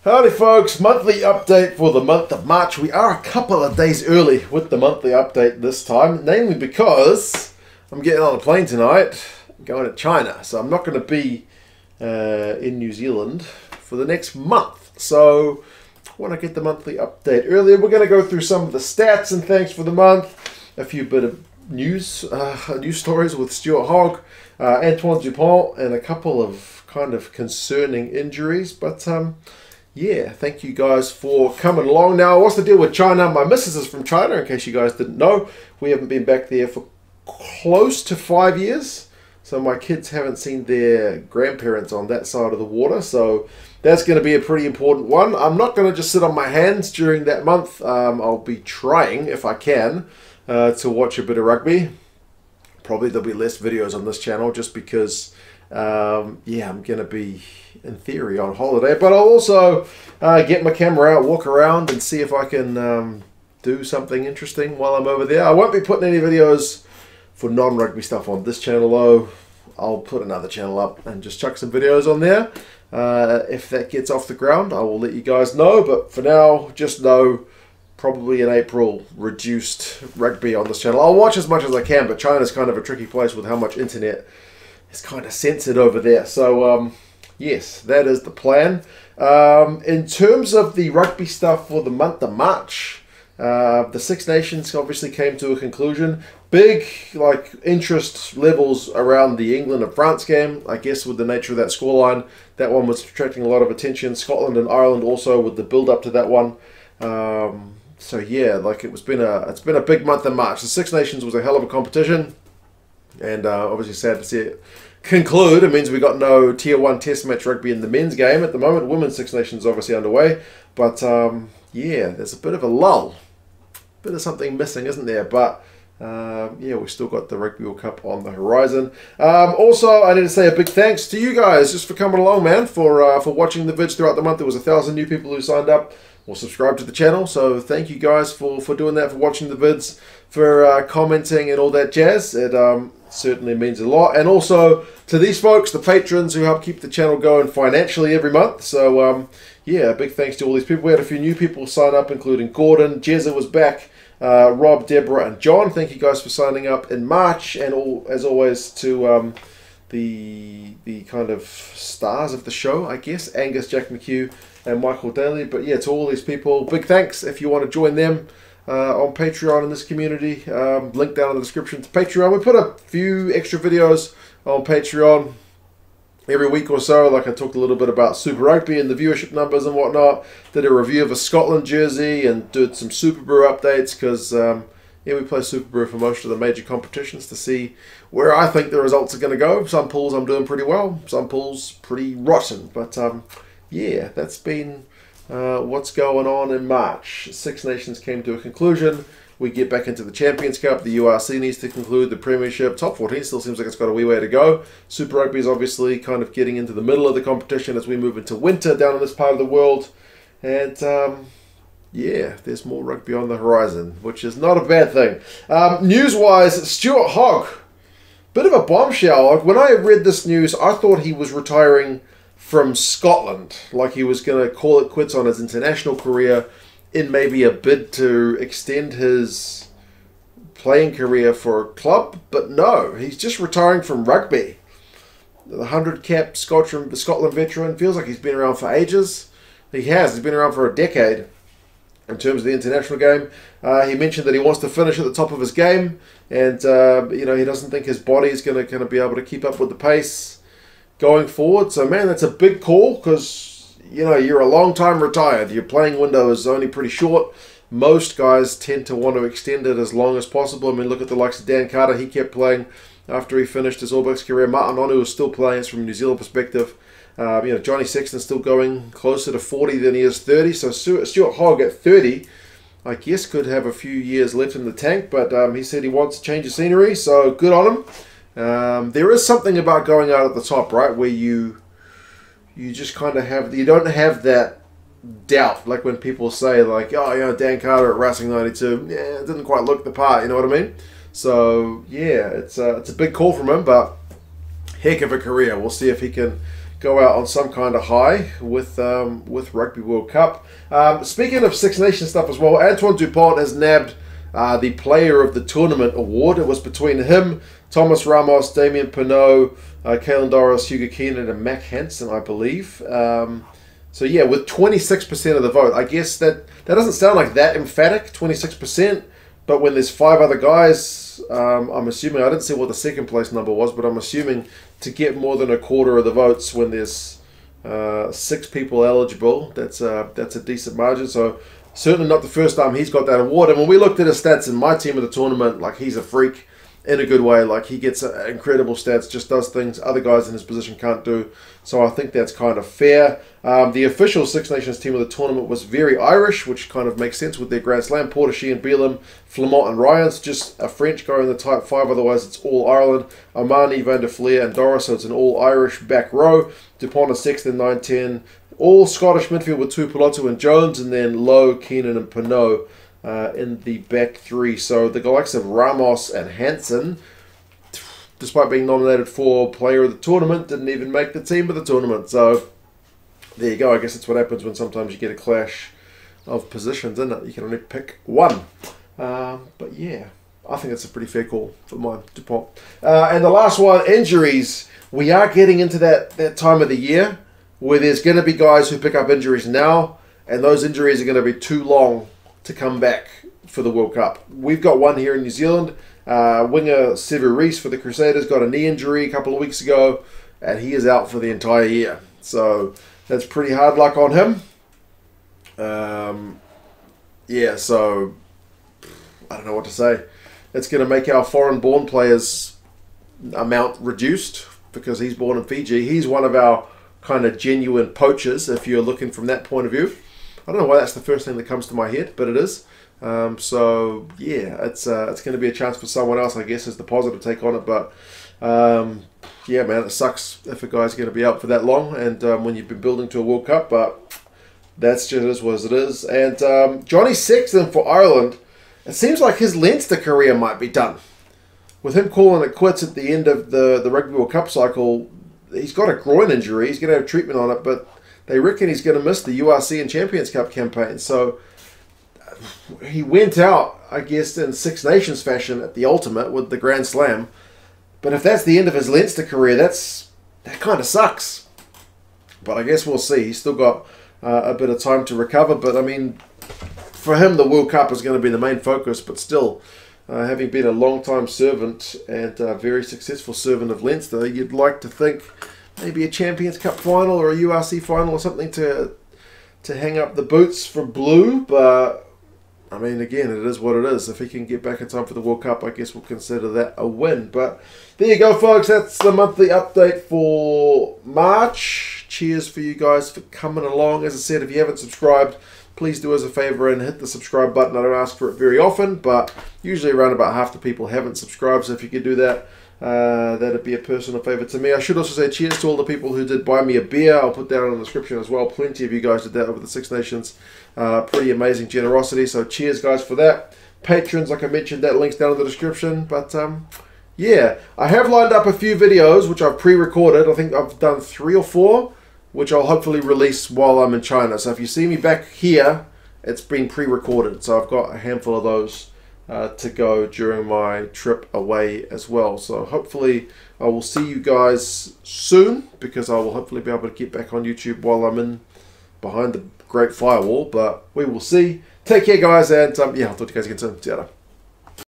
Howdy folks, monthly update for the month of March. We are a couple of days early with the monthly update this time, namely because I'm getting on a plane tonight, going to China. So I'm not going to be in New Zealand for the next month. So I want to get the monthly update earlier. We're going to go through some of the stats and things for the month, a few bit of news stories with Stuart Hogg, Antoine Dupont, and a couple of kind of concerning injuries. But yeah, thank you guys for coming along. Now, what's the deal with China? My missus is from China, in case you guys didn't know. We haven't been back there for close to 5 years. So my kids haven't seen their grandparents on that side of the water. So that's going to be a pretty important one. I'm not going to just sit on my hands during that month. I'll be trying, if I can, to watch a bit of rugby. Probably there'll be less videos on this channel just because, yeah, I'm going to be, in theory, on holiday. But I'll also get my camera out, walk around, and see if I can do something interesting while I'm over there. I won't be putting any videos for non-rugby stuff on this channel, though. I'll put another channel up and just chuck some videos on there. If that gets off the ground, I will let you guys know. But for now, just know, probably in April, reduced rugby on this channel. I'll watch as much as I can, but China's kind of a tricky place with how much internet is kind of censored over there. So, yes, that is the plan. In terms of the rugby stuff for the month of March, the Six Nations obviously came to a conclusion. Big interest levels around the England and France game. I guess with the nature of that scoreline, that one was attracting a lot of attention. Scotland and Ireland also with the build up to that one. So yeah, it's been a big month in March. The Six Nations was a hell of a competition, and obviously sad to see it conclude. It means we got no Tier 1 Test match rugby in the men's game at the moment. Women's Six Nations obviously underway, but yeah, there's a bit of a lull, bit of something missing, isn't there? But yeah, we've still got the Rugby World Cup on the horizon. Also, I need to say a big thanks to you guys just for coming along, man, for watching the vids throughout the month. There was 1,000 new people who signed up or subscribed to the channel, so thank you guys for doing that, for watching the vids, for commenting and all that jazz. It certainly means a lot. And also to these folks, the patrons who help keep the channel going financially every month. So yeah, big thanks to all these people. We had a few new people sign up, including Gordon, Jezza was back, Rob, Deborah, and John. Thank you guys for signing up in March, and as always to the kind of stars of the show, I guess, Angus, Jack McHugh, and Michael Daly. But yeah, to all these people, big thanks. If you want to join them on Patreon in this community, link down in the description to Patreon. We put a few extra videos on Patreon every week or so. Like I talked a little bit about Super Rugby and the viewership numbers and whatnot. Did a review of a Scotland jersey and did some Super Brew updates because yeah, we play Super Brew for most of the major competitions to see where I think the results are going to go. Some pools I'm doing pretty well, some pools pretty rotten. But yeah, that's been what's going on in March. Six Nations came to a conclusion. We get back into the Champions Cup. The URC needs to conclude. The Premiership. Top 14 still seems like it's got a wee way to go. Super Rugby is obviously kind of getting into the middle of the competition as we move into winter down in this part of the world. And yeah, there's more rugby on the horizon, which is not a bad thing. News-wise, Stuart Hogg. Bit of a bombshell. When I read this news, I thought he was retiring from Scotland. Like he was going to call it quits on his international career in maybe a bid to extend his playing career for a club. But no, he's just retiring from rugby. The 100-cap Scotland veteran. Feels like he's been around for ages. He has. He's been around for a decade in terms of the international game. He mentioned that he wants to finish at the top of his game. And, you know, he doesn't think his body is going to kind of be able to keep up with the pace going forward. So, man, that's a big call because, you know, you're a long time retired. Your playing window is only pretty short. Most guys tend to want to extend it as long as possible. I mean, look at the likes of Dan Carter. He kept playing after he finished his All Blacks career. Martin Onu is still playing. It's from a New Zealand perspective. You know, Johnny Sexton's still going closer to 40 than he is 30. So Stuart Hogg at 30, I guess, could have a few years left in the tank. But he said he wants to change the scenery. So good on him. There is something about going out at the top, right, where you just kind of have, you don't have that doubt, like when people say, like, oh, you know, Dan Carter at Racing 92, yeah, it didn't quite look the part, you know what I mean? So, yeah, it's a big call from him, but heck of a career. We'll see if he can go out on some kind of high with Rugby World Cup. Speaking of Six Nations stuff as well, Antoine Dupont has nabbed the Player of the Tournament award. It was between him, Thomas Ramos, Damien Penaud, Caelan Doris, Hugo Keenan, and Mac Hansen, I believe. So yeah, with 26% of the vote, I guess that doesn't sound like that emphatic, 26%. But when there's 5 other guys, I'm assuming, I didn't see what the second place number was, but I'm assuming to get more than a quarter of the votes when there's 6 people eligible, that's a decent margin. So certainly not the first time he's got that award. And when we looked at his stats in my team of the tournament, like, he's a freak in a good way. Like, he gets incredible stats, just does things other guys in his position can't do. So I think that's kind of fair. The official Six Nations team of the tournament was very Irish, which kind of makes sense with their Grand Slam. Porter, Belam, Flamont and Ryans, just a French guy in the type 5, otherwise it's all Ireland. Armani, Van der Fleer and Doris, so it's an all Irish back row. Dupont and Sexton, 9-10. All Scottish midfield with Tuipulotu and Jones, and then Lowe, Keenan and Penaud in the back 3. So the likes of Ramos and Hansen, despite being nominated for Player of the Tournament, didn't even make the team of the tournament. So there you go. I guess that's what happens when sometimes you get a clash of positions, isn't it? You can only pick one. But yeah, I think it's a pretty fair call for mine, Dupont. And the last one, injuries. We are getting into that time of the year where there's going to be guys who pick up injuries now, and those injuries are going to be too long to come back for the World Cup. We've got one here in New Zealand. Winger Sevu Reece for the Crusaders got a knee injury a couple of weeks ago, and he is out for the entire year. So that's pretty hard luck on him. Yeah, so I don't know what to say. It's going to make our foreign-born players' amount reduced because he's born in Fiji. He's one of our kind of genuine poachers, if you're looking from that point of view. I don't know why that's the first thing that comes to my head, but it is. So yeah, it's going to be a chance for someone else, I guess, is the positive take on it. But yeah, man, it sucks if a guy's going to be out for that long, and when you've been building to a World Cup. But that's just what it is. And Johnny Sexton for Ireland, it seems like his Leinster career might be done. With him calling it quits at the end of the Rugby World Cup cycle, he's got a groin injury. He's going to have treatment on it, but they reckon he's going to miss the URC and Champions Cup campaign. So he went out, I guess, in Six Nations fashion at the ultimate with the Grand Slam. But if that's the end of his Leinster career, that kind of sucks. But I guess we'll see. He's still got a bit of time to recover. But I mean, for him, the World Cup is going to be the main focus. But still, having been a long-time servant and a very successful servant of Leinster, you'd like to think maybe a Champions Cup final or a URC final or something to hang up the boots for blue. But I mean, again, it is what it is. If he can get back in time for the World Cup, I guess we'll consider that a win. But there you go, folks. That's the monthly update for March. Cheers for you guys for coming along. As I said, if you haven't subscribed, please do us a favor and hit the subscribe button. I don't ask for it very often, but usually around about half the people haven't subscribed. So if you could do that, that'd be a personal favor to me. I should also say cheers to all the people who did buy me a beer. I'll put that in the description as well. Plenty of you guys did that over the Six Nations. Pretty amazing generosity. So cheers, guys, for that. Patrons, like I mentioned, that link's down in the description. But yeah, I have lined up a few videos which I've pre-recorded. I think I've done 3 or 4, which I'll hopefully release while I'm in China. So if you see me back here, it's been pre-recorded. So I've got a handful of those to go during my trip away as well. So hopefully I will see you guys soon, because I will hopefully be able to get back on YouTube while I'm in behind the Great Firewall. But we will see. Take care, guys, and yeah, I'll talk to you guys again soon. See you later.